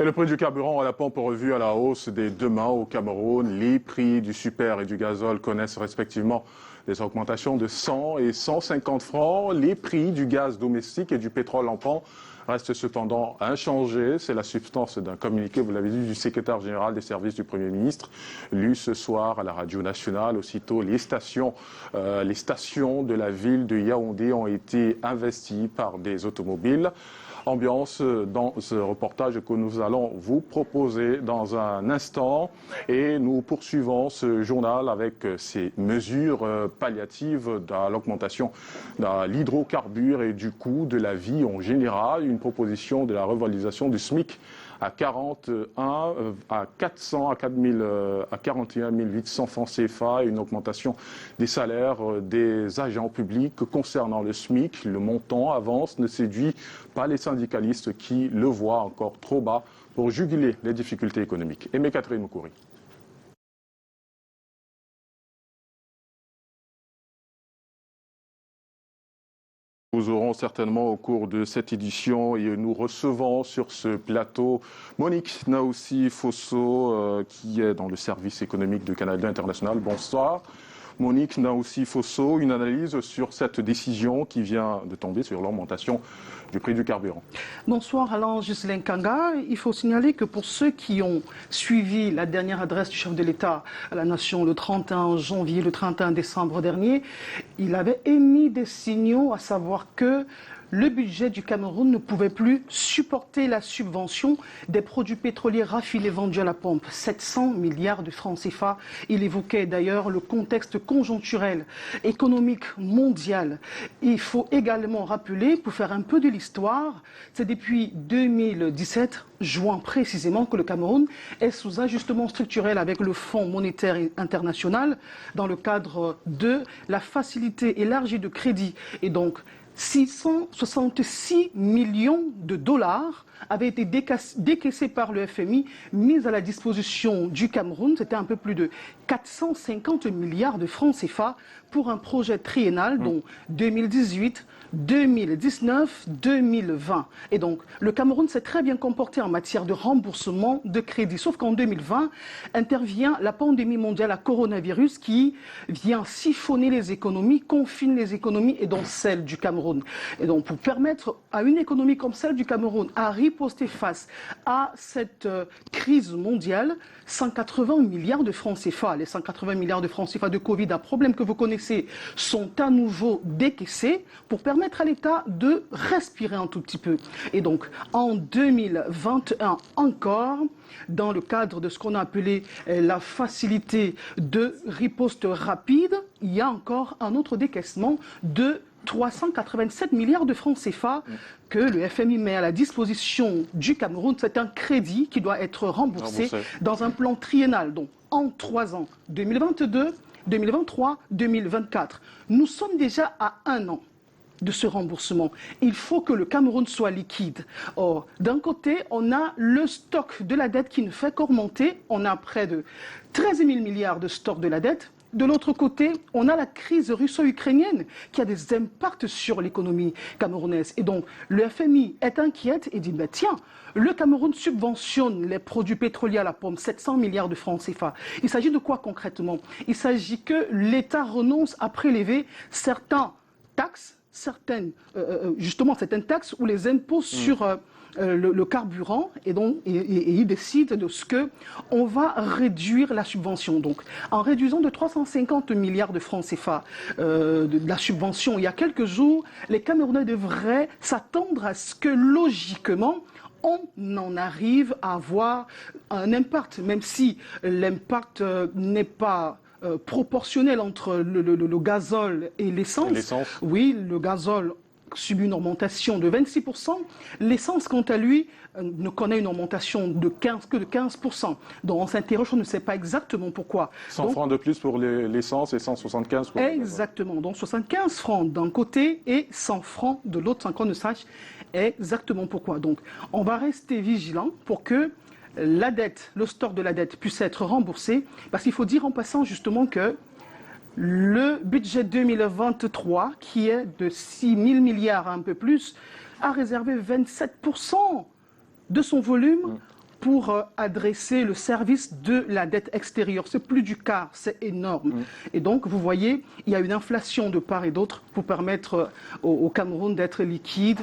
Et le prix du carburant à la pompe revu à la hausse dès demain au Cameroun. Les prix du super et du gazole connaissent respectivement des augmentations de 100 et 150 francs. Les prix du gaz domestique et du pétrole en pan restent cependant inchangés. C'est la substance d'un communiqué, vous l'avez dit, du secrétaire général des services du Premier ministre, lu ce soir à la radio nationale. Aussitôt, les stations de la ville de Yaoundé ont été investies par des automobiles. Ambiance dans ce reportage que nous allons vous proposer dans un instant. Et nous poursuivons ce journal avec ces mesures palliatives à l'augmentation de l'hydrocarbure et du coût de la vie en général. Une proposition de la revalorisation du SMIC à 41 800 francs CFA, une augmentation des salaires des agents publics concernant le SMIC. Le montant avance ne séduit pas les syndicalistes qui le voient encore trop bas pour juguler les difficultés économiques. Aimé Catherine Moukouri. Nous aurons certainement au cours de cette édition et nous recevons sur ce plateau Monique Naoussi Fosso qui est dans le service économique de Canada International. Bonsoir. Monique Naoussi Fosso, une analyse sur cette décision qui vient de tomber sur l'augmentation du prix du carburant. Bonsoir Alain Ghislain Kanga. Il faut signaler que pour ceux qui ont suivi la dernière adresse du chef de l'État à la nation le 31 janvier, le 31 décembre dernier, il avait émis des signaux à savoir que le budget du Cameroun ne pouvait plus supporter la subvention des produits pétroliers raffinés vendus à la pompe. 700 milliards de francs CFA. Il évoquait d'ailleurs le contexte conjoncturel, économique, mondial. Il faut également rappeler, pour faire un peu de l'histoire, c'est depuis 2017, juin précisément, que le Cameroun est sous ajustement structurel avec le Fonds monétaire international dans le cadre de la facilité élargie de crédit. Et donc, 666 millions de dollars avaient été décaissés par le FMI, mis à la disposition du Cameroun. C'était un peu plus de 450 milliards de francs CFA pour un projet triennal, dont 2018, 2019, 2020. Et donc, le Cameroun s'est très bien comporté en matière de remboursement de crédit. Sauf qu'en 2020, intervient la pandémie mondiale à coronavirus qui vient siphonner les économies, confine les économies et donc celle du Cameroun. Et donc, pour permettre à une économie comme celle du Cameroun à riposter face à cette crise mondiale, 180 milliards de francs CFA, les 180 milliards de francs CFA de Covid, un problème que vous connaissez, sont à nouveau décaissés pour permettre à l'État de respirer un tout petit peu. Et donc, en 2021 encore, dans le cadre de ce qu'on a appelé la facilité de riposte rapide, il y a encore un autre décaissement de 387 milliards de francs CFA que le FMI met à la disposition du Cameroun. C'est un crédit qui doit être remboursé dans un plan triennal, donc en 3 ans, 2022, 2023, 2024. Nous sommes déjà à 1 an de ce remboursement. Il faut que le Cameroun soit liquide. Or, d'un côté, on a le stock de la dette qui ne fait qu'augmenter. On a près de 13 000 milliards de stock de la dette. De l'autre côté, on a la crise russo-ukrainienne qui a des impacts sur l'économie camerounaise. Et donc, le FMI est inquiète et dit, bah, tiens, le Cameroun subventionne les produits pétroliers à la pompe, 700 milliards de francs CFA. Il s'agit de quoi concrètement? Il s'agit que l'État renonce à prélever certaines taxes, justement certaines taxes ou les impôts sur le carburant, et donc il décide de ce que on va réduire la subvention. Donc, en réduisant de 350 milliards de francs CFA de la subvention il y a quelques jours, les Camerounais devraient s'attendre à ce que logiquement on en arrive à avoir un impact, même si l'impact n'est pas proportionnel entre le gazole et l'essence. Oui, le gazole subit une augmentation de 26%. L'essence, quant à lui, ne connaît une augmentation que de 15%. Donc on s'interroge, on ne sait pas exactement pourquoi. 100 francs de plus pour l'essence et 175 pour exactement. Donc 75 francs d'un côté et 100 francs de l'autre, sans qu'on ne sache exactement pourquoi. Donc on va rester vigilant pour que la dette, le stock de la dette puisse être remboursé, parce qu'il faut dire en passant justement que le budget 2023, qui est de 6 000 milliards un peu plus, a réservé 27% de son volume pour adresser le service de la dette extérieure. C'est plus du quart, c'est énorme. Et donc, vous voyez, il y a une inflation de part et d'autre pour permettre au Cameroun d'être liquide,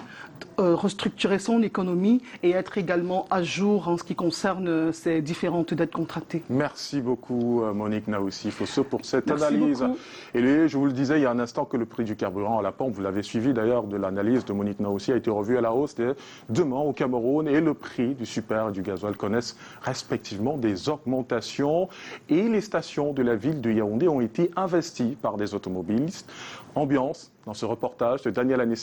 restructurer son économie et être également à jour en ce qui concerne ces différentes dettes contractées. Merci beaucoup, Monique Naoussi Fosso, pour cette Merci analyse. beaucoup. Et je vous le disais il y a un instant que le prix du carburant à la pompe, vous l'avez suivi d'ailleurs de l'analyse de Monique Naoussi, a été revu à la hausse demain au Cameroun, et le prix du super et du gasoil connaissent respectivement des augmentations, et les stations de la ville de Yaoundé ont été investies par des automobilistes. Ambiance dans ce reportage de Daniel Anissé.